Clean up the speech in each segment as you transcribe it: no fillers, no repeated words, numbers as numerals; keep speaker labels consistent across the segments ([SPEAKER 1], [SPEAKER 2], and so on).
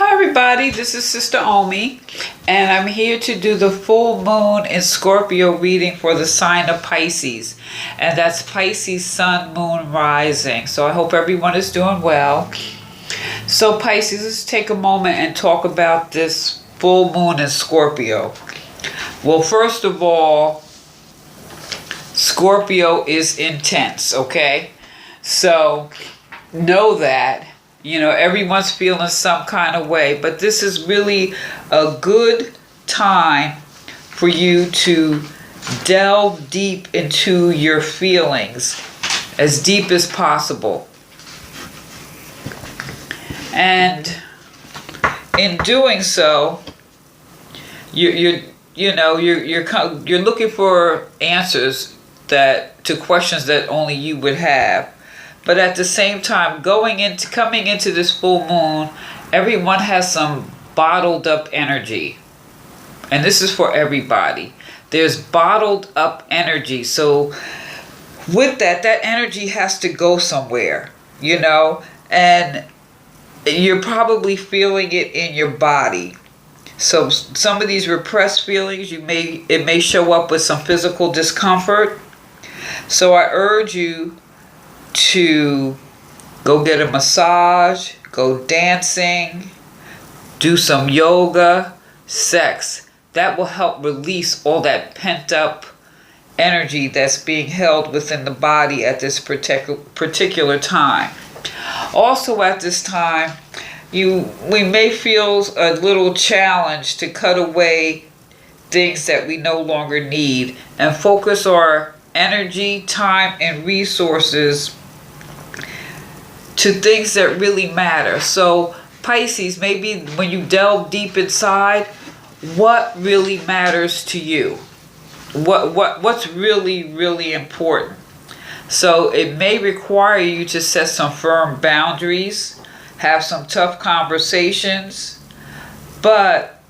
[SPEAKER 1] Hi everybody, this is Sister Omi, and I'm here to do the full moon in Scorpio reading for the sign of Pisces, and that's Pisces sun, moon, rising. So I hope everyone is doing well. So Pisces, let's take a moment and talk about this full moon in Scorpio. Well, first of all, Scorpio is intense, okay? So know that. Everyone's feeling some kind of way, but this is really a good time for you to delve deep into your feelings, as deep as possible. And in doing so, you're looking for answers to questions that only you would have. But at the same time, coming into this full moon, everyone has some bottled up energy. And this is for everybody. There's bottled up energy. So with that energy has to go somewhere, and you're probably feeling it in your body. So some of these repressed feelings, it may show up with some physical discomfort. So I urge you to go get a massage, go dancing, do some yoga, sex. That will help release all that pent up energy that's being held within the body at this particular time. Also at this time, we may feel a little challenge to cut away things that we no longer need and focus our energy, time, and resources to things that really matter. So Pisces, maybe when you delve deep inside, what really matters to you? What's really, really important? So it may require you to set some firm boundaries, have some tough conversations, but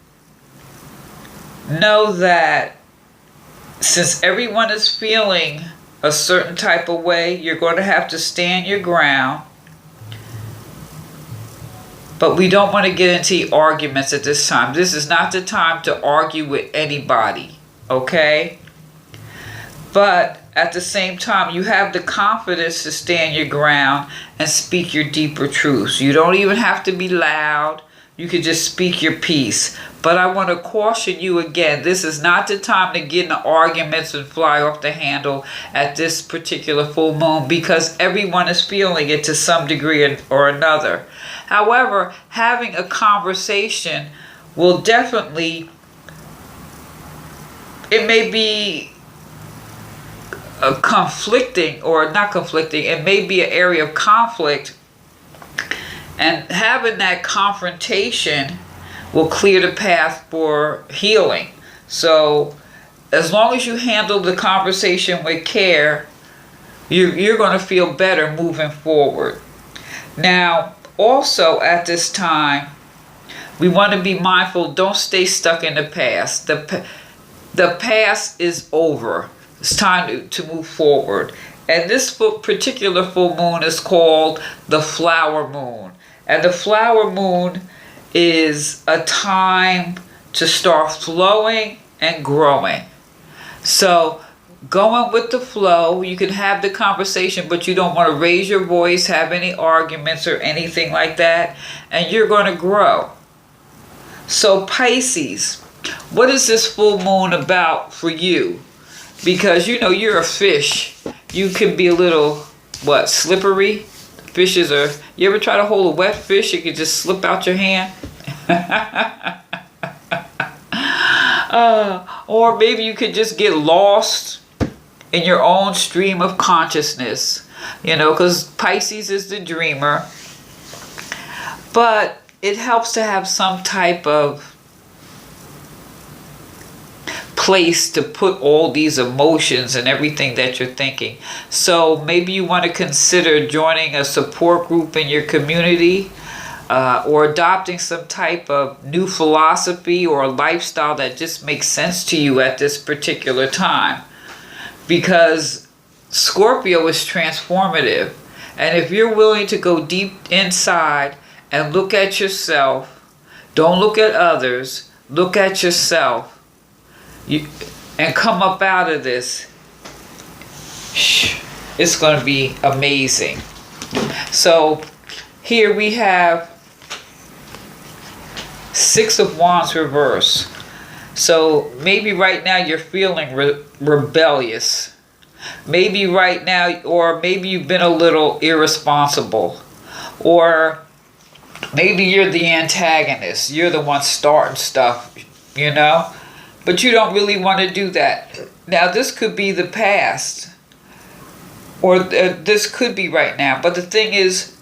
[SPEAKER 1] know that since everyone is feeling a certain type of way, you're going to have to stand your ground. But we don't want to get into arguments at this time. This is not the time to argue with anybody, okay? But at the same time, you have the confidence to stand your ground and speak your deeper truths. You don't even have to be loud. You can just speak your piece. But I want to caution you again, this is not the time to get into arguments and fly off the handle at this particular full moon, because everyone is feeling it to some degree or another. However, having a conversation will definitely, it may be it may be an area of conflict, and having that confrontation will clear the path for healing. So as long as you handle the conversation with care, you're going to feel better moving forward. Now, also at this time, we want to be mindful, don't stay stuck in the past. The past is over. It's time to move forward. And this particular full moon is called the flower moon. And the flower moon is a time to start flowing and growing. So going with the flow, you can have the conversation, but you don't want to raise your voice, have any arguments or anything like that, and you're going to grow. So Pisces, what is this full moon about for you? Because you're a fish. You can be a little, slippery? Fishes are, you ever try to hold a wet fish? It could just slip out your hand. Or maybe you could just get lost in your own stream of consciousness, because Pisces is the dreamer. But it helps to have some type of place to put all these emotions and everything that you're thinking. So maybe you want to consider joining a support group in your community, or adopting some type of new philosophy or lifestyle that just makes sense to you at this particular time. Because Scorpio is transformative. And if you're willing to go deep inside and look at yourself, Don't look at others. Look at yourself. And come up out of this. It's going to be amazing. So here we have Six of Wands reverse. So maybe right now you're feeling rebellious. Maybe right now, or maybe you've been a little irresponsible. Or maybe you're the antagonist. You're the one starting stuff, you know? But you don't really want to do that. Now, this could be the past. Or this could be right now. But the thing is,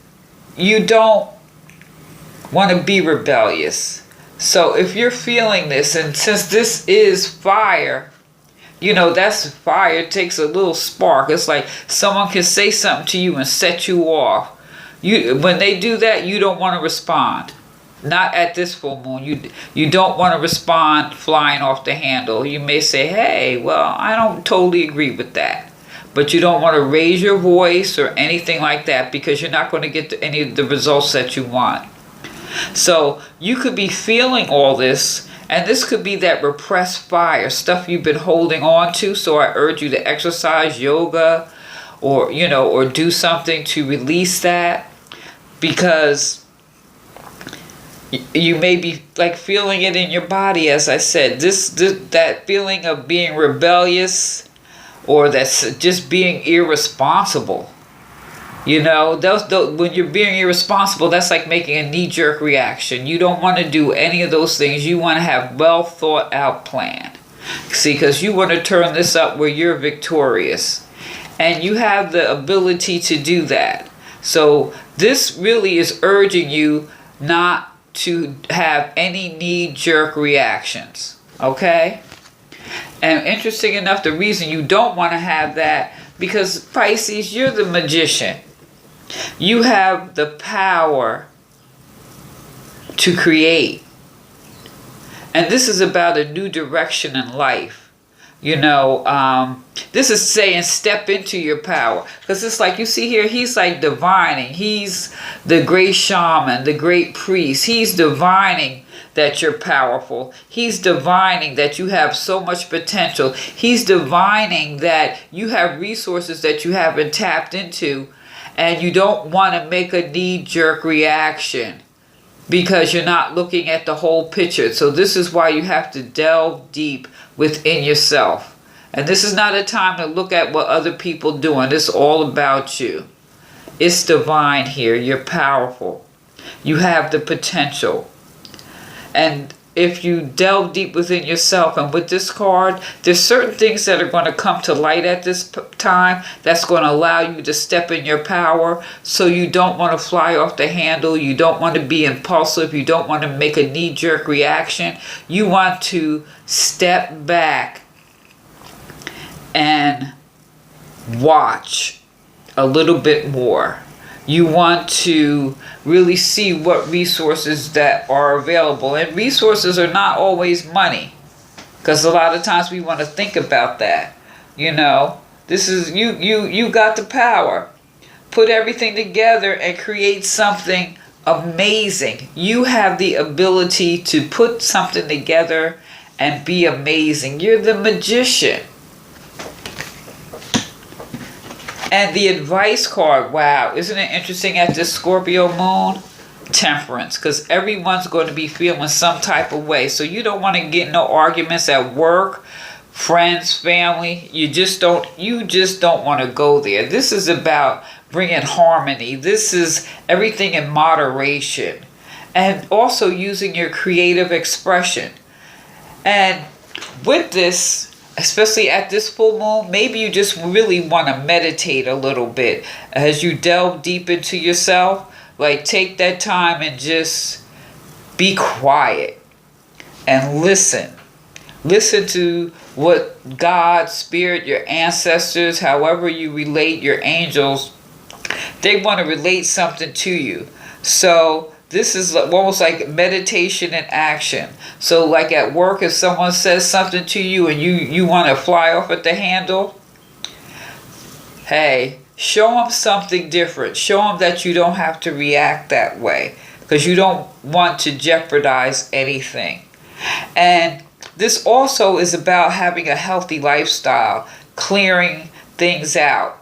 [SPEAKER 1] you don't want to be rebellious. So if you're feeling this, and since this is fire, you know, that's fire. It takes a little spark. It's like someone can say something to you and set you off. When they do that, you don't want to respond. Not at this full moon. You don't want to respond flying off the handle. You may say, hey, well, I don't totally agree with that. But you don't want to raise your voice or anything like that, because you're not going to get any of the results that you want. So you could be feeling all this, and this could be that repressed fire, stuff you've been holding on to. So I urge you to exercise, yoga, or, you know, or do something to release that, because you may be like feeling it in your body. As I said, that feeling of being rebellious, or that's just being irresponsible. You know, when you're being irresponsible, that's like making a knee-jerk reaction. You don't want to do any of those things. You want to have well thought out plan. See, because you want to turn this up where you're victorious. And you have the ability to do that. So this really is urging you not to have any knee-jerk reactions. Okay? And interesting enough, the reason you don't want to have that, because Pisces, you're the magician. You have the power to create. And this is about a new direction in life. You know, this is saying step into your power. Because it's like, you see here, he's like divining. He's the great shaman, the great priest. He's divining that you're powerful. He's divining that you have so much potential. He's divining that you have resources that you haven't tapped into, and you don't want to make a knee-jerk reaction because you're not looking at the whole picture. So this is why you have to delve deep within yourself. And this is not a time to look at what other people are doing. It's all about you. It's divine here. You're powerful. You have the potential. And if you delve deep within yourself, and with this card, there's certain things that are going to come to light at this time that's going to allow you to step in your power. So you don't want to fly off the handle. You don't want to be impulsive. You don't want to make a knee-jerk reaction. You want to step back and watch a little bit more. You want to really see what resources that are available. And resources are not always money, because a lot of times we want to think about that. You know, this is you got the power. Put everything together and create something amazing. You have the ability to put something together and be amazing. You're the magician. And the advice card, wow, isn't it interesting at this Scorpio moon? Temperance, because everyone's going to be feeling some type of way. So you don't want to get no arguments at work, friends, family. You just don't want to go there. This is about bringing harmony. This is everything in moderation. And also using your creative expression. And with this, especially at this full moon, maybe you just really want to meditate a little bit as you delve deep into yourself. Like, take that time and just be quiet and listen. Listen to what God, Spirit, your ancestors, however you relate, your angels, they want to relate something to you. So this is almost like meditation in action. So like at work, if someone says something to you and you want to fly off at the handle, hey, show them something different. Show them that you don't have to react that way. because you don't want to jeopardize anything. And this also is about having a healthy lifestyle, clearing things out.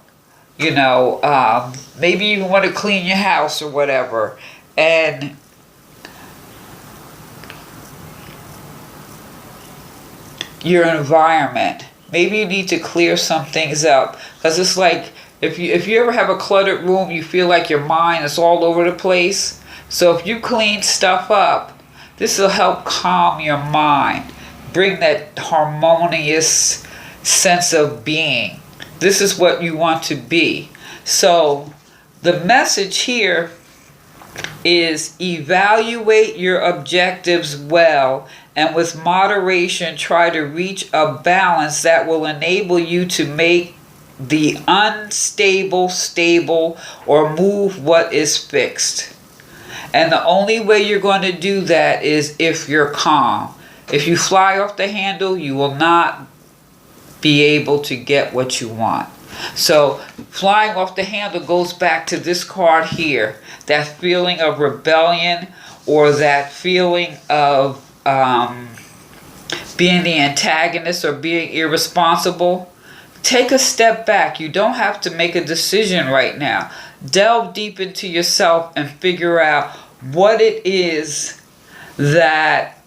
[SPEAKER 1] You know, maybe you want to clean your house or whatever. And your environment. Maybe you need to clear some things up. Because it's like, if you ever have a cluttered room, you feel like your mind is all over the place. So if you clean stuff up, this will help calm your mind. Bring that harmonious sense of being. This is what you want to be. So the message here is evaluate your objectives well, and with moderation try to reach a balance that will enable you to make the unstable stable, or move what is fixed. And the only way you're going to do that is if you're calm. If you fly off the handle, you will not be able to get what you want. So flying off the handle goes back to this card here. That feeling of rebellion, or that feeling of being the antagonist or being irresponsible. Take a step back. You don't have to make a decision right now. Delve deep into yourself and figure out what it is that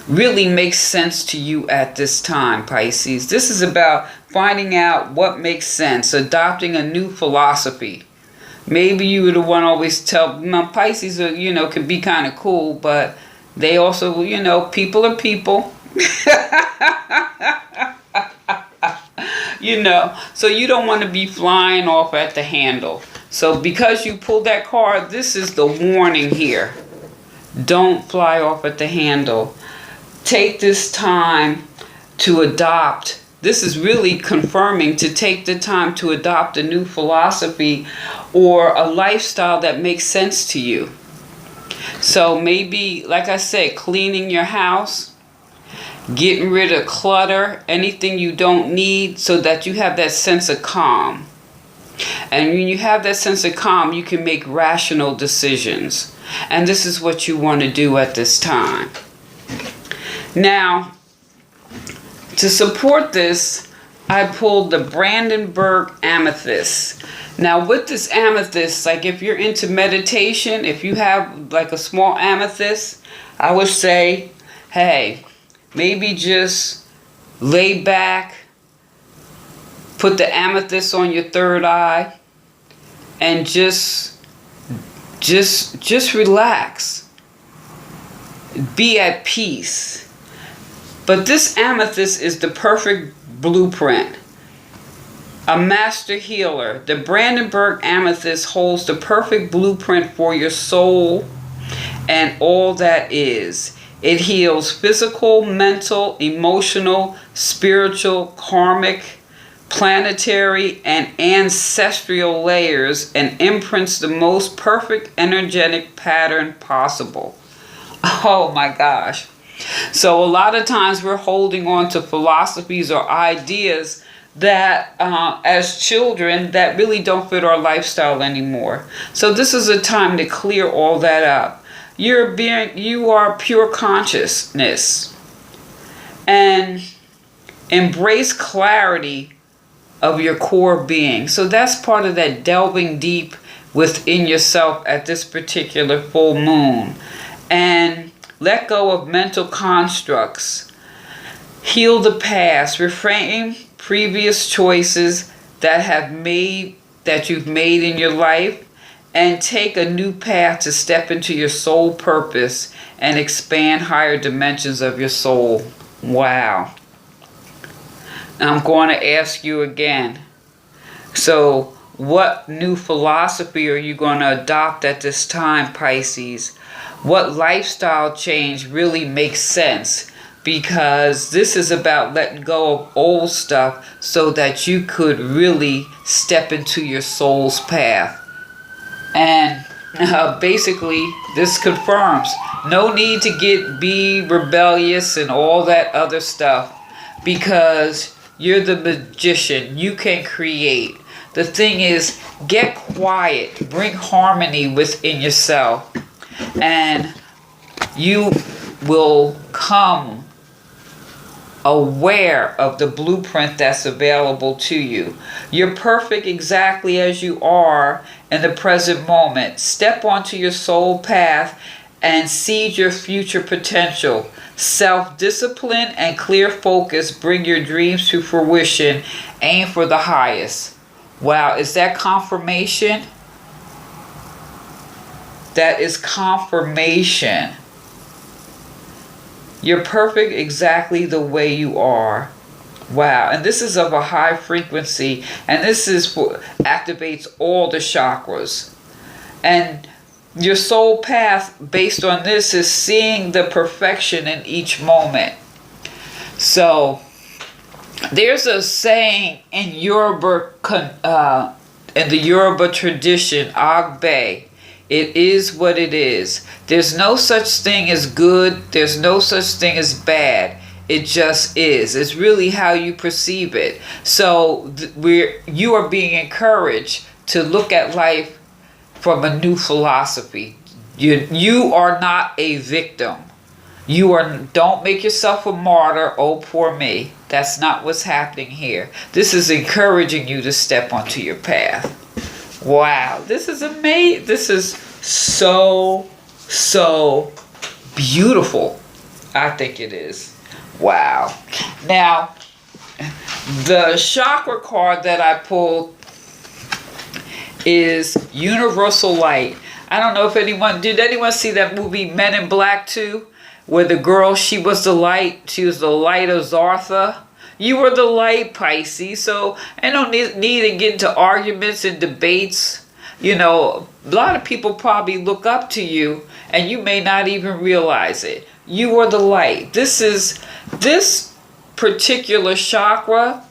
[SPEAKER 1] really makes sense to you at this time, Pisces. This is about finding out what makes sense, adopting a new philosophy. Maybe you were the one always tell, Pisces are, can be kind of cool, but they also, people are people. So you don't want to be flying off at the handle. So because you pulled that card, this is the warning here. Don't fly off at the handle. Take this time to adopt. This is really confirming to take the time to adopt a new philosophy or a lifestyle that makes sense to you. So maybe, like I said, cleaning your house, getting rid of clutter, anything you don't need, so that you have that sense of calm. And when you have that sense of calm, you can make rational decisions. And this is what you want to do at this time. Now, to support this, I pulled the Brandenburg Amethyst. Now with this amethyst, like if you're into meditation, if you have like a small amethyst, I would say, hey, maybe just lay back, put the amethyst on your third eye, and just relax. Be at peace. But this amethyst is the perfect blueprint. A master healer. The Brandenburg Amethyst holds the perfect blueprint for your soul and all that is. It heals physical, mental, emotional, spiritual, karmic, planetary, and ancestral layers, and imprints the most perfect energetic pattern possible. Oh my gosh. So a lot of times we're holding on to philosophies or ideas that as children that really don't fit our lifestyle anymore. So this is a time to clear all that up. You are pure consciousness, and embrace clarity of your core being. So that's part of that delving deep within yourself at this particular full moon. And let go of mental constructs. Heal the past. Reframe previous choices that you've made in your life, and take a new path to step into your soul purpose and expand higher dimensions of your soul. Wow. Now I'm going to ask you again. So what new philosophy are you going to adopt at this time, Pisces? What lifestyle change really makes sense? Because this is about letting go of old stuff so that you could really step into your soul's path. And basically this confirms no need to be rebellious and all that other stuff, because you're the magician. You can create. The thing is, get quiet, bring harmony within yourself, and you will come aware of the blueprint that's available to you. You're perfect exactly as you are in the present moment. Step onto your soul path and seed your future potential. Self-discipline and clear focus bring your dreams to fruition. Aim for the highest. Wow, is that confirmation? That is confirmation. You're perfect exactly the way you are. Wow, and this is of a high frequency, and this is activates all the chakras. And your soul path based on this is seeing the perfection in each moment. So there's a saying in Yoruba, in the Yoruba tradition, Agbe. It is what it is. There's no such thing as good. There's no such thing as bad. It just is. It's really how you perceive it. So you are being encouraged to look at life from a new philosophy. You are not a victim. Don't make yourself a martyr. Oh, poor me. That's not what's happening here. This is encouraging you to step onto your path. Wow, this is amazing. This is so beautiful. I think it is. Wow. Now, the chakra card that I pulled is Universal Light. I don't know if did anyone see that movie Men in Black 2? Where the girl, she was the light of Zartha. You were the light, Pisces. So I don't need to get into arguments and debates. You know, a lot of people probably look up to you and you may not even realize it. You are the light. This particular chakra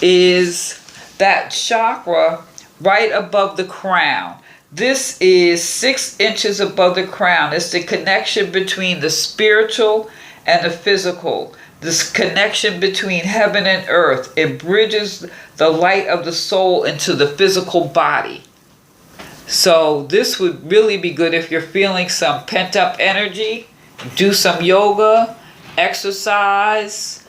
[SPEAKER 1] is that chakra right above the crown. This is 6 inches above the crown. It's the connection between the spiritual and the physical. This connection between heaven and earth. It bridges the light of the soul into the physical body. So this would really be good if you're feeling some pent-up energy. Do some yoga, exercise,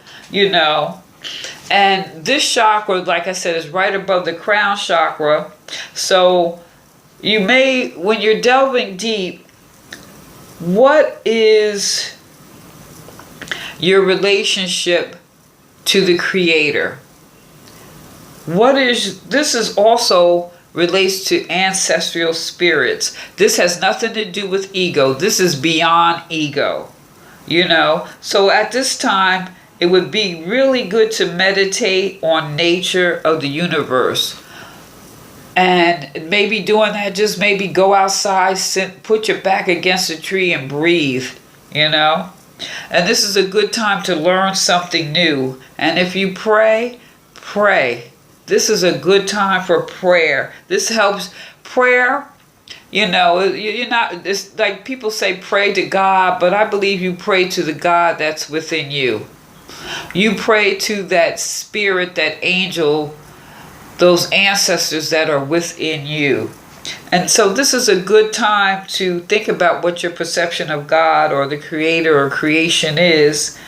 [SPEAKER 1] And this chakra, like I said, is right above the crown chakra. So you may, when you're delving deep, what is your relationship to the Creator? This is also relates to ancestral spirits. This has nothing to do with ego. This is beyond ego, So at this time, it would be really good to meditate on nature of the universe. And maybe doing that, just maybe go outside, put your back against a tree and breathe, And this is a good time to learn something new. And if you pray. This is a good time for prayer. This helps prayer. You're not, it's like people say pray to God, but I believe you pray to the God that's within you. You pray to that spirit, that angel, those ancestors that are within you. And so this is a good time to think about what your perception of God or the Creator or creation is.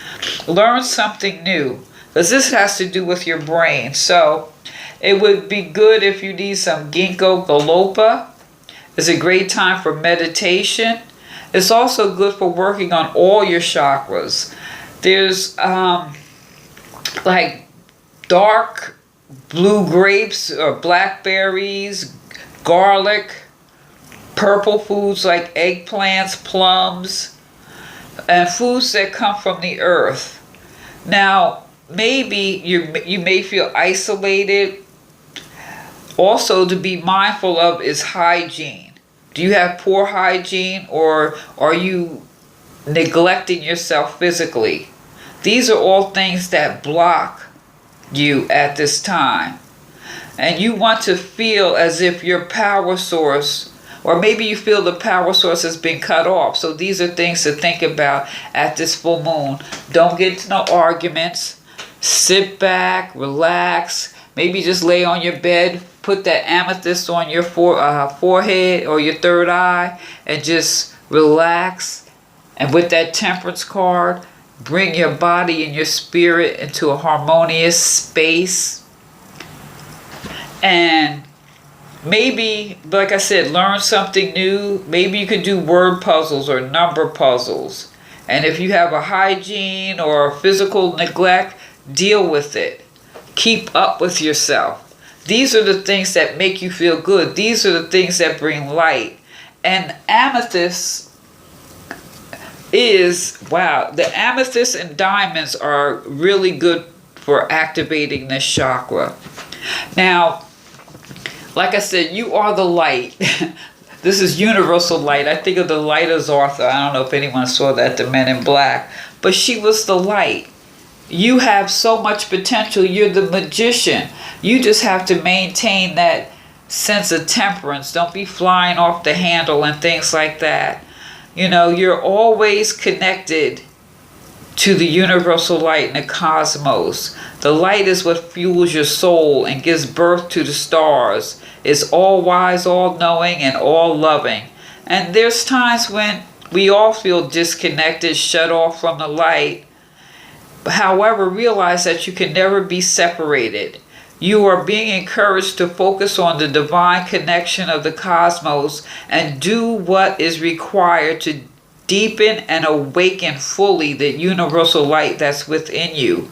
[SPEAKER 1] Learn something new, because this has to do with your brain. So it would be good if you need some ginkgo biloba. It's a great time for meditation. It's also good for working on all your chakras. There's like dark blue grapes or blackberries, garlic, purple foods like eggplants, plums, and foods that come from the earth. Now, maybe you may feel isolated. Also, to be mindful of is hygiene. Do you have poor hygiene, or are you neglecting yourself physically? These are all things that block you at this time. And you want to feel as if your power source, or maybe you feel the power source has been cut off. So these are things to think about at this full moon. Don't get into no arguments. Sit back, relax. Maybe just lay on your bed put that amethyst on your forehead or your third eye and just relax. And with that Temperance card, bring your body and your spirit into a harmonious space. And maybe, like I said, learn something new. Maybe you could do word puzzles or number puzzles. And if you have a hygiene or physical neglect, deal with it. Keep up with yourself. These are the things that make you feel good. These are the things that bring light. And amethyst the amethyst and diamonds are really good for activating this chakra. Now, like I said, you are the light. This is universal light. I think of the light as Arthur. I don't know if anyone saw that, the Men in Black. But she was the light. You have so much potential. You're the magician. You just have to maintain that sense of temperance. Don't be flying off the handle and things like that. You know, you're always connected to the universal light and the cosmos. The light is what fuels your soul and gives birth to the stars. It's all wise, all knowing, and all loving. And there's times when we all feel disconnected, shut off from the light. However, realize that you can never be separated. You are being encouraged to focus on the divine connection of the cosmos and do what is required to deepen and awaken fully the universal light that's within you.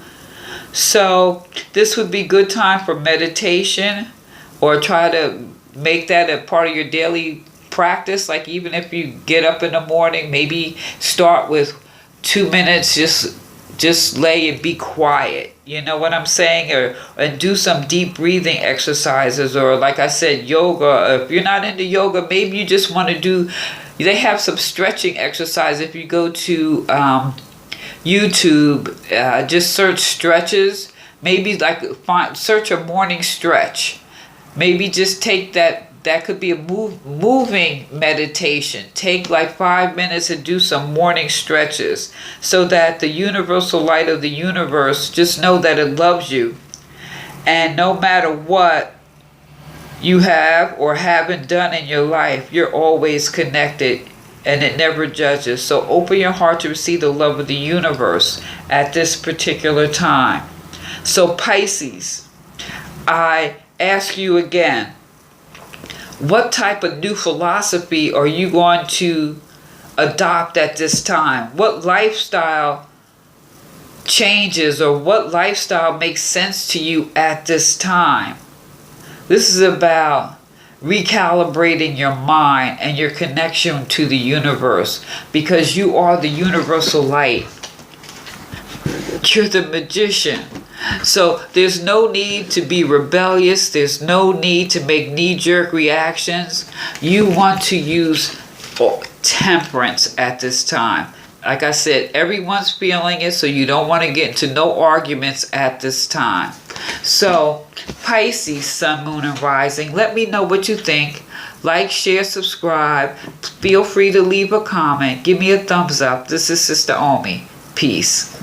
[SPEAKER 1] So this would be a good time for meditation, or try to make that a part of your daily practice. Like even if you get up in the morning, maybe start with 2 minutes, just lay and be quiet. You know what I'm saying? And do some deep breathing exercises, or like I said, yoga. If you're not into yoga, maybe you just want to do, they have some stretching exercise. If you go to YouTube, just search stretches. Maybe search a morning stretch. Maybe just take that could be a moving meditation. Take like 5 minutes and do some morning stretches, so that the universal light of the universe, just know that it loves you. And no matter what you have or haven't done in your life, you're always connected, and it never judges. So open your heart to receive the love of the universe at this particular time. So Pisces, I ask you again, what type of new philosophy are you going to adopt at this time? What lifestyle changes, or what lifestyle makes sense to you at this time? This is about recalibrating your mind and your connection to the universe, because you are the universal light. You're the magician. So there's no need to be rebellious. There's no need to make knee-jerk reactions. You want to use temperance at this time. Like I said, everyone's feeling it, so you don't want to get into no arguments at this time. So Pisces, Sun, Moon, and Rising, let me know what you think. Like, share, subscribe. Feel free to leave a comment. Give me a thumbs up. This is Sister Omi. Peace.